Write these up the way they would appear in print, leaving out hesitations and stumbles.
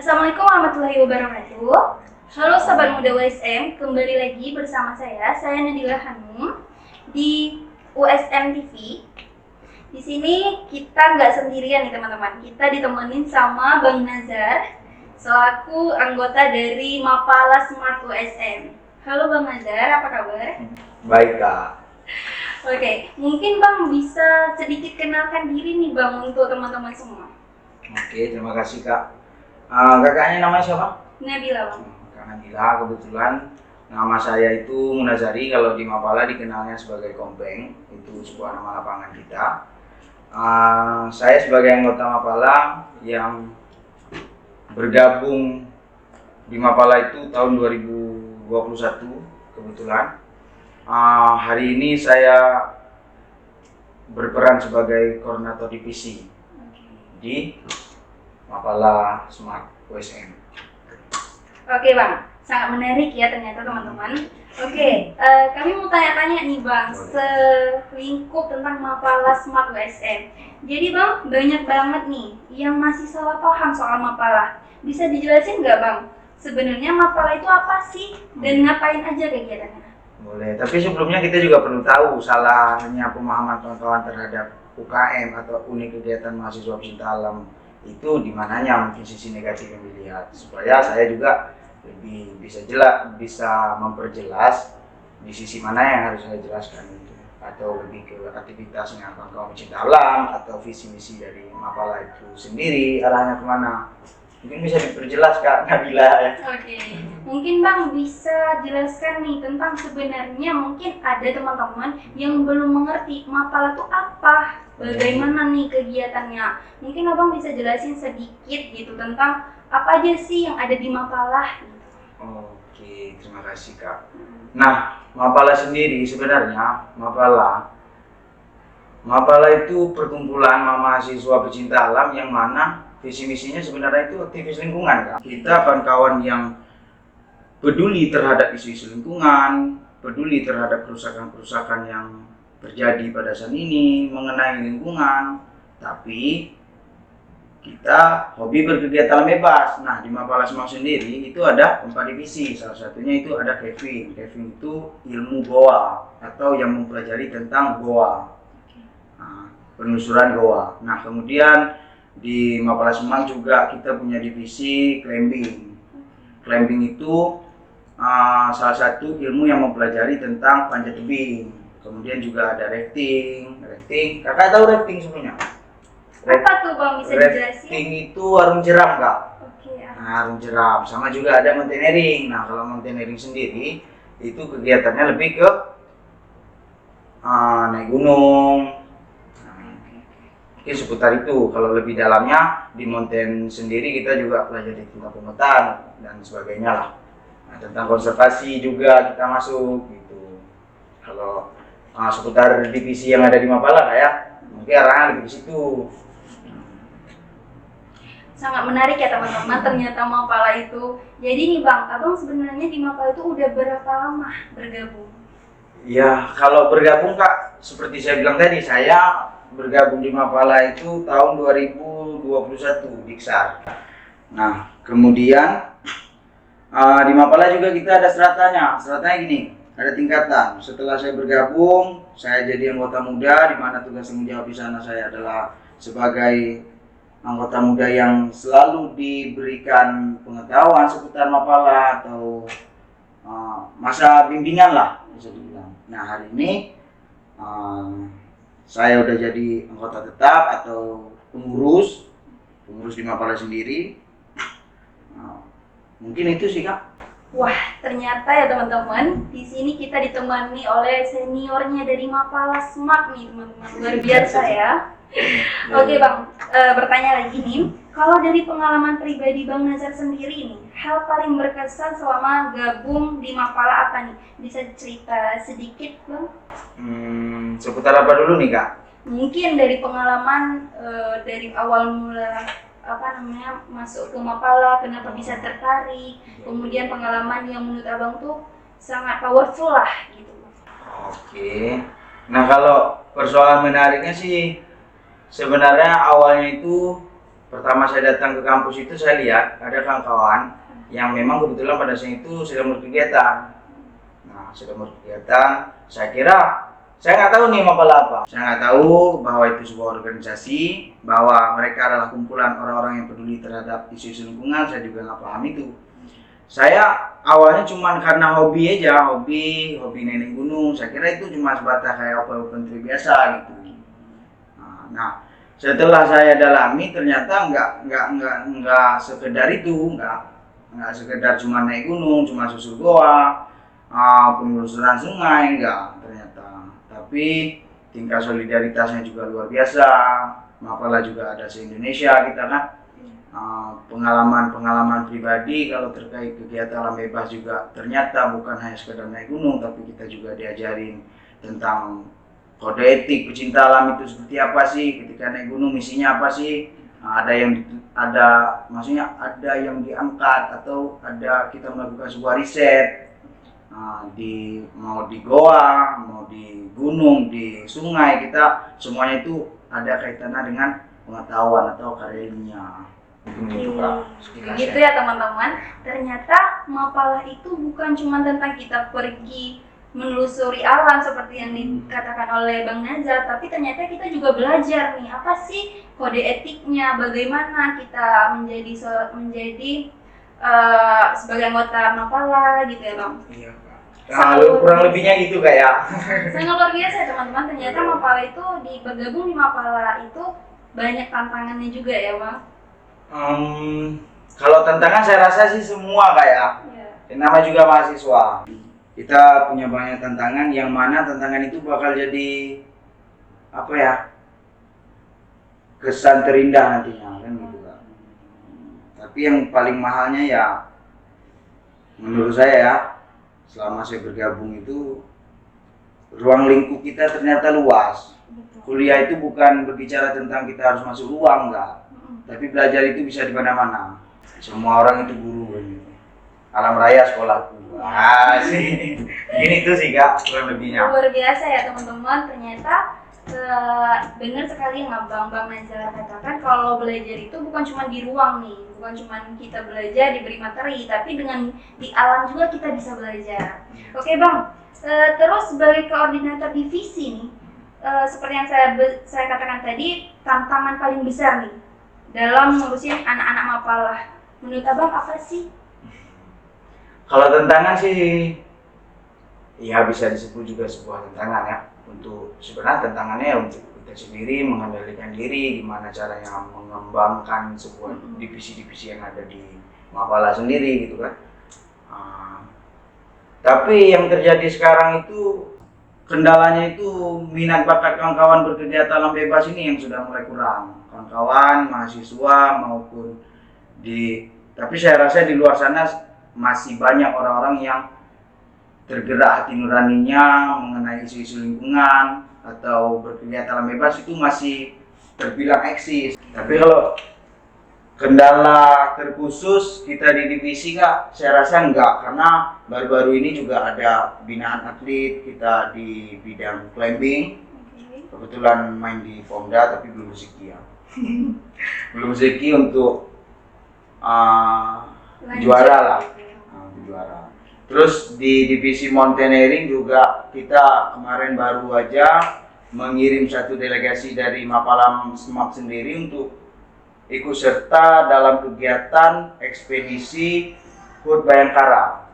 Assalamualaikum warahmatullahi wabarakatuh. Halo Sobat Muda USM, kembali lagi bersama saya Nadila Hanum di USM TV. Di sini kita nggak sendirian nih teman-teman, kita ditemenin sama Bang Nazar selaku anggota dari Mapala Smart USM. Halo Bang Nazar, apa kabar? Baik Kak. Oke, mungkin Bang bisa sedikit kenalkan diri nih Bang untuk teman-teman semua. Oke, terima kasih Kak. Kakaknya namanya siapa? Nabila Bang. Kak Nabila, kebetulan nama saya itu Munazari, kalau di Mapala dikenalnya sebagai Kompeng, itu sebuah nama lapangan kita. Saya sebagai anggota Mapala yang bergabung di Mapala itu tahun 2021 kebetulan. Hari ini saya berperan sebagai koordinator divisi di Mapala Smart USM. Oke Bang, sangat menarik ya ternyata teman-teman. Oke, kami mau tanya-tanya nih Bang, selingkup tentang Mapala Smart USM. Jadi Bang, banyak banget nih yang masih salah paham soal Mapala. Bisa dijelasin nggak Bang, sebenarnya Mapala itu apa sih dan ngapain aja kegiatannya? Boleh, tapi sebelumnya kita juga perlu tahu salahnya pemahaman kawan-kawan terhadap UKM atau unit kegiatan mahasiswa pecinta alam itu di mananya, mungkin sisi negatif yang dilihat, supaya saya juga lebih bisa memperjelas di sisi mana yang harus saya jelaskan itu, atau lebih ke aktivitasnya kawan-kawan pecinta alam atau visi misi dari Mapala itu sendiri arahnya kemana. Mungkin bisa diperjelas Kak Nabila ya. Oke, mungkin Bang bisa jelaskan nih tentang sebenarnya mungkin ada teman-teman yang belum mengerti Mapala itu apa, bagaimana nih kegiatannya. Mungkin Abang bisa jelasin sedikit gitu tentang apa aja sih yang ada di Mapala. Oke, terima kasih Kak. Nah, Mapala sendiri sebenarnya Mapala itu perkumpulan mahasiswa pecinta alam yang mana visi misinya sebenarnya itu aktivis lingkungan Kak. Kita kawan-kawan yang peduli terhadap isu-isu lingkungan, peduli terhadap kerusakan-kerusakan yang terjadi pada saat ini mengenai lingkungan, tapi kita hobi berkegiatan bebas. Nah, di Mapala Smart sendiri itu ada 4 divisi. Salah satunya itu ada Kevin. Kevin itu ilmu goa atau yang mempelajari tentang goa, penelusuran goa. Nah, kemudian di Mapala Smart juga kita punya divisi climbing. Climbing itu salah satu ilmu yang mempelajari tentang panjat tebing. Kemudian juga ada rafting. Kakak tahu rafting sebelumnya? Apa tuh Bang, bisa dijelasin? Rafting itu arung jeram Kak. Oke ya. Nah, arung jeram. Sama juga ada mountaineering. Nah, kalau mountaineering sendiri itu kegiatannya lebih ke naik gunung. Mungkin seputar itu. Kalau lebih dalamnya di mountain sendiri kita juga pelajari tentang pemetaan dan sebagainya lah. Nah, tentang konservasi juga kita masuk gitu. Kalau seputar divisi yang ada di Mapala kayak mungkin arahnya lebih ke situ. Sangat menarik ya teman-teman, ternyata Mapala itu. Jadi nih Bang, Abang sebenarnya di Mapala itu udah berapa lama bergabung? Ya, kalau bergabung Kak, seperti saya bilang tadi, saya bergabung di Mapala itu tahun 2021 di KSAR. Nah, kemudian di Mapala juga kita ada stratanya. Stratanya gini, ada tingkatan. Setelah saya bergabung, saya jadi anggota muda, di mana tugas tanggung jawab di sana saya adalah sebagai anggota muda yang selalu diberikan pengetahuan seputar Mapala atau masa bimbingan lah bisa dibilang. Nah, hari ini saya udah jadi anggota tetap atau pengurus di Mapala sendiri. Mungkin itu sih Kak. Wah, ternyata ya teman-teman, di sini kita ditemani oleh seniornya dari Mapala Smart nih teman-teman, luar biasa ya. Oke Bang, bertanya lagi nih, kalau dari pengalaman pribadi Bang Nazar sendiri nih, hal paling berkesan selama gabung di Mapala apa nih? Bisa cerita sedikit Bang? Seputar apa dulu nih Kak? Mungkin dari pengalaman dari awal mula masuk ke Mapala, kenapa bisa tertarik, kemudian pengalaman yang menurut Abang tuh sangat powerful lah gitu. Oke. Nah, kalau persoalan menariknya sih sebenarnya awalnya itu pertama saya datang ke kampus itu saya lihat ada kawan-kawan yang memang kebetulan pada saat itu sedang berkegiatan. Nah, sedang berkegiatan, saya kira saya nggak tahu nih Mapala apa. Saya nggak tahu bahwa itu sebuah organisasi, bahwa mereka adalah kumpulan orang-orang yang peduli terhadap isu-isu lingkungan. Saya juga nggak paham itu. Saya awalnya cuma karena hobi aja, hobi nenek gunung. Saya kira itu cuma sebatas kayak open trip biasa gitu. Nah, setelah saya dalami ternyata nggak sekedar itu, nggak sekedar cuma naik gunung, cuma susur goa, penelusuran sungai, enggak ternyata. Tapi tingkat solidaritasnya juga luar biasa. Mapala juga ada se-Indonesia kita kan. Pengalaman pribadi kalau terkait kegiatan alam bebas juga ternyata bukan hanya sekedar naik gunung, tapi kita juga diajarin tentang kode etik pecinta alam itu seperti apa sih, ketika naik gunung misinya apa sih. Maksudnya ada yang diangkat atau ada kita melakukan sebuah riset, mau di goa, mau di gunung, di sungai, kita semuanya itu ada kaitannya dengan pengetahuan atau karya ilmiah. Begitu ya teman-teman, ternyata Mapala itu bukan cuma tentang kita pergi menelusuri alam seperti yang dikatakan oleh Bang Nazar, tapi ternyata kita juga belajar nih apa sih kode etiknya, bagaimana kita menjadi sebagai anggota Mapala gitu ya Bang. Iya Kak. Kurang lebihnya gitu Kak ya. Sangat luar biasa ya teman-teman, ternyata Mapala itu bergabung di Mapala itu banyak tantangannya juga ya Bang. Kalau tantangan saya rasa sih semua kayak nama juga mahasiswa. Kita punya banyak tantangan, yang mana tantangan itu bakal jadi apa ya, kesan terindah nantinya kan gitu kan. Tapi yang paling mahalnya ya menurut saya ya, selama saya bergabung itu ruang lingkup kita ternyata luas. Kuliah itu bukan berbicara tentang kita harus masuk ruang, enggak. Tapi belajar itu bisa di mana-mana. Semua orang itu guru gitu. Alam raya sekolahku. Sih. Ini tuh sih Kak, kurang lebihnya. Luar biasa ya teman-teman, ternyata benar sekali yang Bang Nazar katakan, kalau belajar itu bukan cuma di ruang nih, bukan cuma kita belajar diberi materi, tapi dengan di alam juga kita bisa belajar. Oke Bang, terus sebagai koordinator divisi nih, seperti yang saya katakan tadi, tantangan paling besar nih dalam ngurusin anak-anak Mapala, menurut Abang apa sih? Kalau tantangan sih, ya bisa disebut juga sebuah tantangan ya. Untuk sebenarnya tantangannya ya untuk kita sendiri mengendalikan diri, gimana caranya mengembangkan sebuah divisi-divisi yang ada di Mapala sendiri gitu kan. Tapi yang terjadi sekarang itu kendalanya itu minat bakat kawan-kawan berkegiatan alam bebas ini yang sudah mulai kurang. Kawan-kawan, mahasiswa maupun tapi saya rasa di luar sana masih banyak orang-orang yang tergerak hati nuraninya mengenai isu-isu lingkungan atau berkegiatan alam bebas, itu masih terbilang eksis. Tapi kalau kendala terkhusus kita di divisi Kak, saya rasa enggak, karena baru-baru ini juga ada binaan atlet kita di bidang climbing. Kebetulan main di Pomda tapi belum rezeki ya. Belum rezeki untuk juara lah. Juara. Terus di divisi mountaineering juga kita kemarin baru aja mengirim satu delegasi dari Mapala SMAP sendiri untuk ikut serta dalam kegiatan ekspedisi HUT Bayangkara.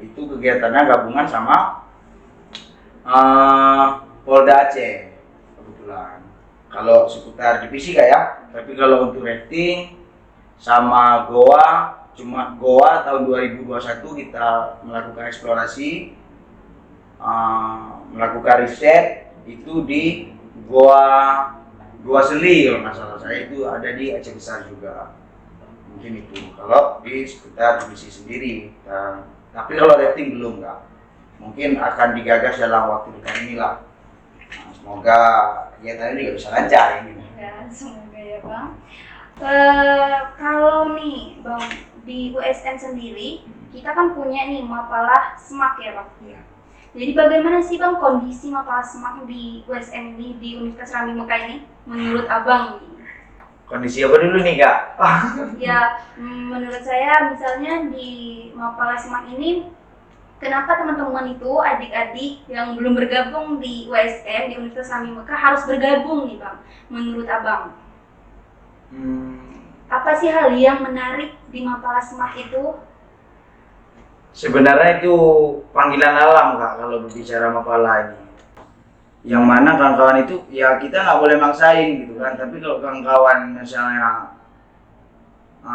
Itu kegiatannya gabungan sama Polda Aceh kebetulan. Kalau seputar divisi kayak, tapi kalau untuk rafting sama goa, cuma goa tahun 2021 kita melakukan eksplorasi, melakukan riset itu di Goa Seli kalau nggak salah saya, itu ada di Aceh Besar juga. Mungkin itu kalau di sekitar divisi sendiri. Tapi kalau rafting belum Kak. Mungkin akan digagas dalam waktu dekat inilah. Semoga kegiatan ini juga bisa lancar ini. Ya, semoga ya Bang. Kalau nih Bang, di USN sendiri kita kan punya nih Mapala SMAK ya Bang. Iya. Jadi bagaimana sih Bang kondisi Mapala SMAK di USN ini, di Universitas Ramli Mekah ini menurut Abang? Kondisi apa dulu nih Kak? Ya, menurut saya misalnya di Mapala Semak ini, kenapa teman-teman itu adik-adik yang belum bergabung di USM di Universitas Islam Mekah harus bergabung nih Bang? Menurut Abang, apa sih hal yang menarik di Mapala Semak itu? Sebenarnya itu panggilan alam Kak kalau berbicara Mapala ini. Yang mana kawan-kawan itu ya kita nggak boleh maksain gitu kan. Tapi kalau kawan-kawan misalnya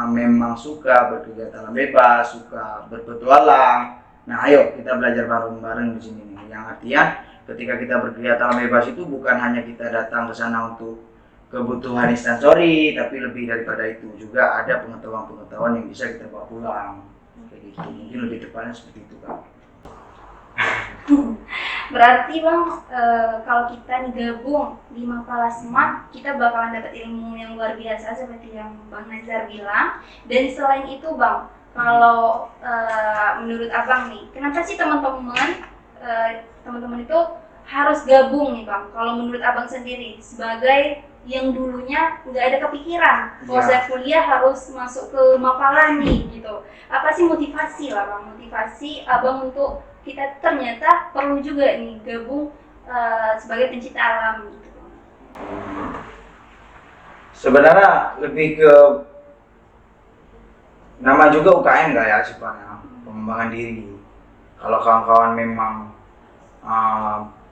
memang suka berkegiatan bebas, suka berpetualang, nah ayo kita belajar bareng-bareng di sini nih. Yang artian ketika kita berkegiatan bebas itu bukan hanya kita datang ke sana untuk kebutuhan instansori, tapi lebih daripada itu juga ada pengetahuan-pengetahuan yang bisa kita bawa pulang. Kayak gitu. Mungkin lebih tepatnya seperti itu Kak. Berarti Bang, kalau kita nih gabung di Mapala Semak, kita bakalan dapat ilmu yang luar biasa seperti yang Bang Nazar bilang. Dan selain itu Bang, kalau menurut Abang nih, kenapa sih teman-teman itu harus gabung nih Bang? Kalau menurut Abang sendiri sebagai yang dulunya nggak ada kepikiran kalau saya kuliah harus masuk ke Mapala nih gitu. Apa sih motivasi lah Bang? Motivasi Abang untuk kita ternyata perlu juga nih gabung sebagai pencinta alam gitu. Sebenarnya lebih ke nama juga UKM nggak ya sifatnya, pengembangan diri. Kalau kawan-kawan memang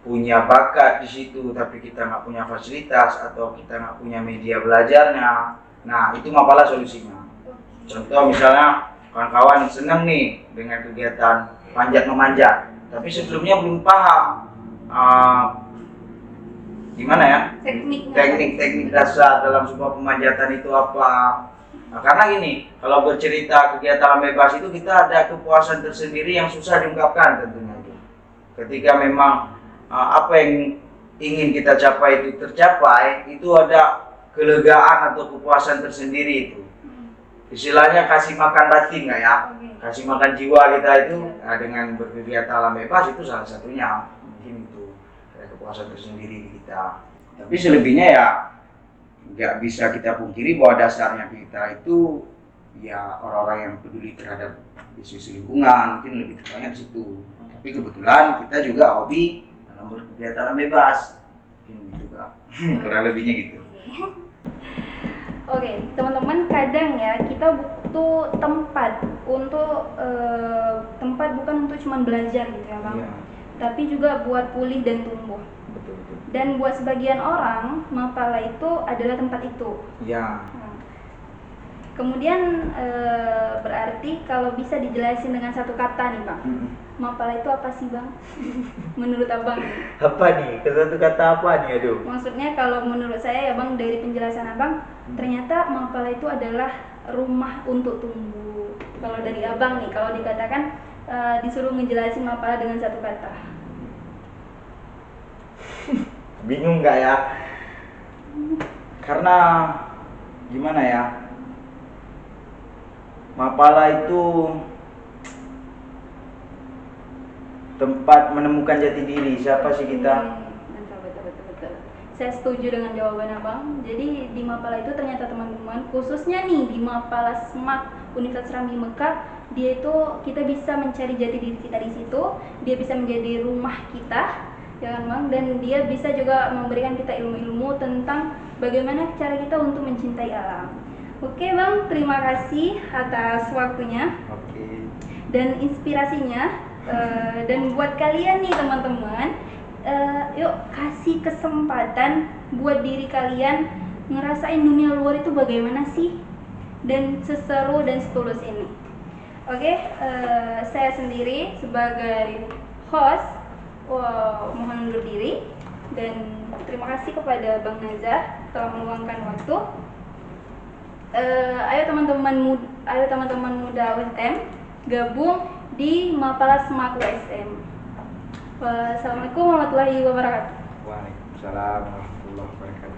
punya bakat di situ tapi kita nggak punya fasilitas atau kita nggak punya media belajarnya, nah itu Mapala solusinya. Contoh misalnya kawan-kawan senang nih dengan kegiatan panjat memanjat, tapi sebelumnya belum paham gimana ya teknik dasar dalam sebuah pemanjatan itu apa. Nah, karena gini, kalau bercerita kegiatan bebas itu kita ada kepuasan tersendiri yang susah diungkapkan tentunya itu. Ketika memang apa yang ingin kita capai itu tercapai, itu ada kelegaan atau kepuasan tersendiri itu. Istilahnya kasih makan batin nggak ya? Kasih makan jiwa kita itu dengan berkegiatan alam bebas itu salah satunya. Mungkin itu ada kepuasan tersendiri di kita. Tapi selebihnya ya nggak bisa kita pungkiri bahwa dasarnya kita itu ya orang-orang yang peduli terhadap isu lingkungan, mungkin lebih tepatnya di situ. Tapi kebetulan kita juga hobi dalam berkegiatan bebas, mungkin gitu Kak. Kurang lebihnya gitu. Oke, teman-teman, kadang ya kita butuh tempat untuk tempat bukan untuk cuma belajar gitu ya Bang, tapi juga buat pulih dan tumbuh. Betul. Dan buat sebagian orang, Mapala itu adalah tempat itu. Ya. Kemudian berarti kalau bisa dijelasin dengan satu kata nih Bang, Mapala itu apa sih Bang? Menurut Abang? Apa nih? Satu kata apa nih aduh? Maksudnya kalau menurut saya ya Bang, dari penjelasan Abang, ternyata Mapala itu adalah rumah untuk tumbuh. Kalau dari Abang nih, kalau dikatakan disuruh ngejelasin Mapala dengan satu kata. Bingung nggak ya? Karena gimana ya? Mapala itu tempat menemukan jati diri. Siapa sih kita? Betul. Saya setuju dengan jawaban Abang. Jadi di Mapala itu ternyata teman-teman, khususnya nih di Mapala Semak Universitas Islam Mekah, dia itu kita bisa mencari jati diri kita di situ. Dia bisa menjadi rumah kita, ya kan Bang? Dan dia bisa juga memberikan kita ilmu-ilmu tentang bagaimana cara kita untuk mencintai alam. Oke Bang, terima kasih atas waktunya dan inspirasinya. Dan buat kalian nih teman-teman, yuk kasih kesempatan buat diri kalian ngerasain dunia luar itu bagaimana sih, dan seseru dan setulus ini. Oke, saya sendiri sebagai host mohon undur diri, dan terima kasih kepada Bang Nazar telah meluangkan waktu. Ayo teman-teman muda USM gabung di Mapala Semak USM. Wassalamualaikum warahmatullahi wabarakatuh. Waalaikumsalam warahmatullahi wabarakatuh.